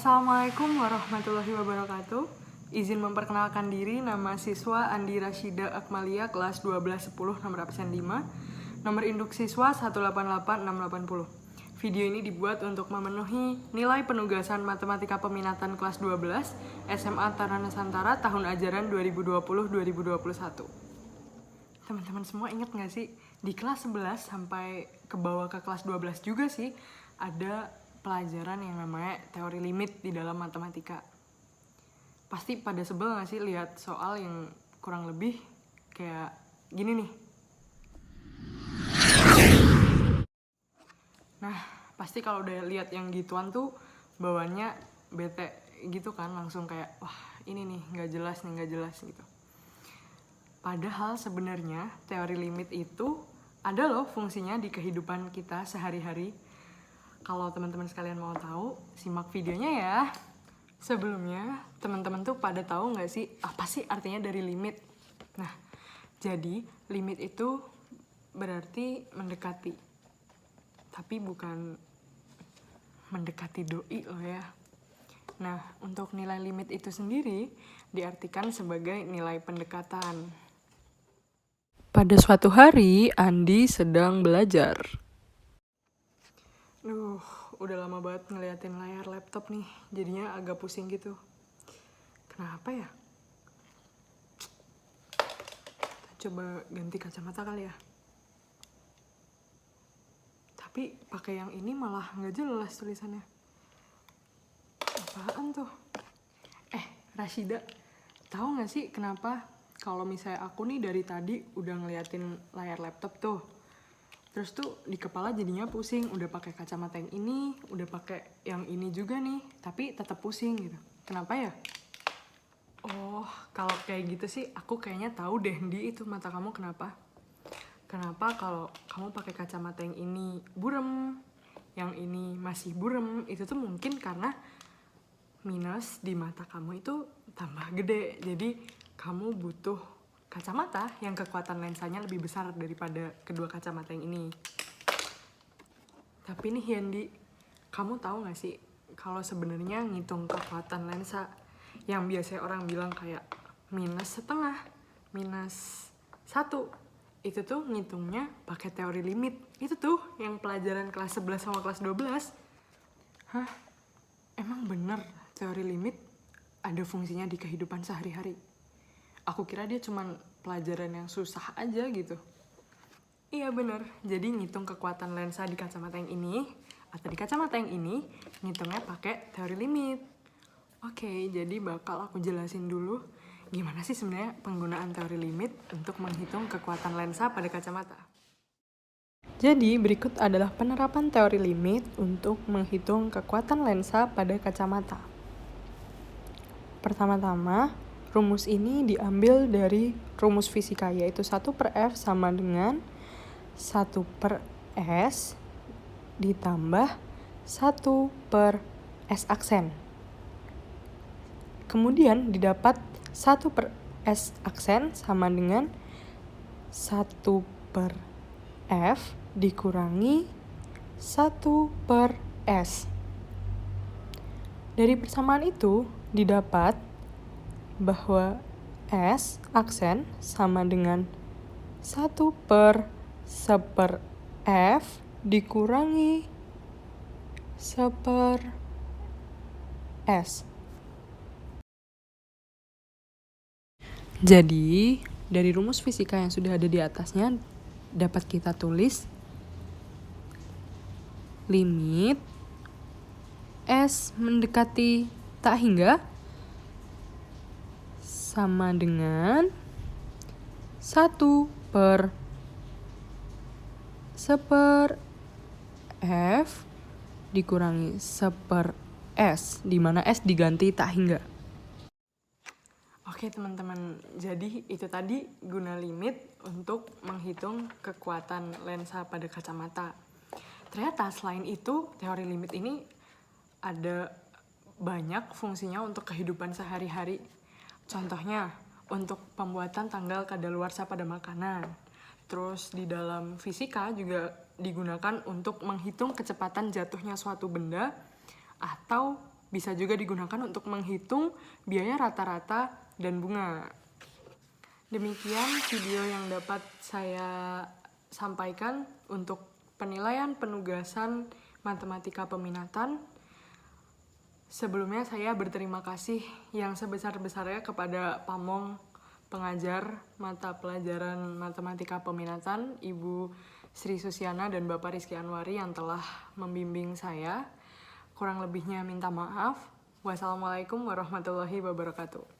Assalamualaikum warahmatullahi wabarakatuh. Izin memperkenalkan diri, nama siswa Andi Rashida Akmalia, kelas 1210, nomor absen 5. Nomor induk siswa 188680. Video ini dibuat untuk memenuhi nilai penugasan matematika peminatan kelas 12 SMA Taruna Nusantara tahun ajaran 2020-2021. Teman-teman semua ingat gak sih, di kelas 11 sampai ke bawah ke kelas 12 juga sih, ada pelajaran yang namanya teori limit di dalam matematika. Pasti pada sebel gak sih lihat soal yang kurang lebih kayak gini nih. Nah, pasti kalau udah lihat yang gituan tuh bawaannya bete gitu kan, langsung kayak wah ini nih nggak jelas gitu. Padahal sebenarnya teori limit itu ada loh fungsinya di kehidupan kita sehari-hari. Kalau teman-teman sekalian mau tahu, simak videonya ya. Sebelumnya, teman-teman tuh pada tahu nggak sih apa sih artinya dari limit? Nah, jadi limit itu berarti mendekati. Tapi bukan mendekati doi loh ya. Nah, untuk nilai limit itu sendiri diartikan sebagai nilai pendekatan. Pada suatu hari, Andi sedang belajar. Udah lama banget ngeliatin layar laptop nih, jadinya agak pusing gitu. Kenapa ya? Coba ganti kacamata kali ya. Tapi pakai yang ini malah nggak jelas tulisannya. Apaan tuh? Rashida, tahu nggak sih kenapa kalau misalnya aku nih dari tadi udah ngeliatin layar laptop tuh, terus tuh di kepala jadinya pusing, udah pakai kacamata yang ini, udah pakai yang ini juga nih, tapi tetap pusing gitu. Kenapa ya? Oh, kalau kayak gitu sih aku kayaknya tahu deh, Di, itu mata kamu kenapa. Kenapa kalau kamu pakai kacamata yang ini burem, yang ini masih burem, itu tuh mungkin karena minus di mata kamu itu tambah gede. Jadi kamu butuh kacamata yang kekuatan lensanya lebih besar daripada kedua kacamata yang ini. Tapi nih Yandi, kamu tahu gak sih kalau sebenarnya ngitung kekuatan lensa yang biasanya orang bilang kayak minus setengah, minus 1, itu tuh ngitungnya pakai teori limit. Itu tuh yang pelajaran kelas 11 sama kelas 12. Hah? Emang bener teori limit ada fungsinya di kehidupan sehari-hari? Aku kira dia cuman pelajaran yang susah aja gitu. Iya bener, jadi ngitung kekuatan lensa di kacamata yang ini atau di kacamata yang ini, ngitungnya pakai teori limit. Oke, jadi bakal aku jelasin dulu gimana sih sebenarnya penggunaan teori limit untuk menghitung kekuatan lensa pada kacamata. Jadi berikut adalah penerapan teori limit untuk menghitung kekuatan lensa pada kacamata. Pertama-tama, rumus ini diambil dari rumus fisika, yaitu 1/F sama dengan 1/S ditambah 1/S aksen. Kemudian didapat 1/S aksen sama dengan 1/F dikurangi 1/S. Dari persamaan itu didapat bahwa S aksen sama dengan 1/1/F dikurangi 1/S. Jadi, dari rumus fisika yang sudah ada di atasnya dapat kita tulis limit S mendekati tak hingga sama dengan 1/1/F dikurangi 1/S, di mana S diganti tak hingga. Oke teman-teman, jadi itu tadi guna limit untuk menghitung kekuatan lensa pada kacamata. Ternyata selain itu, teori limit ini ada banyak fungsinya untuk kehidupan sehari-hari. Contohnya, untuk pembuatan tanggal kadaluarsa pada makanan. Terus di dalam fisika juga digunakan untuk menghitung kecepatan jatuhnya suatu benda atau bisa juga digunakan untuk menghitung biaya rata-rata dan bunga. Demikian video yang dapat saya sampaikan untuk penilaian penugasan matematika peminatan. Sebelumnya saya berterima kasih yang sebesar-besarnya kepada Pamong, pengajar mata pelajaran matematika peminatan, Ibu Sri Susiana dan Bapak Rizky Anwari yang telah membimbing saya. Kurang lebihnya minta maaf. Wassalamualaikum warahmatullahi wabarakatuh.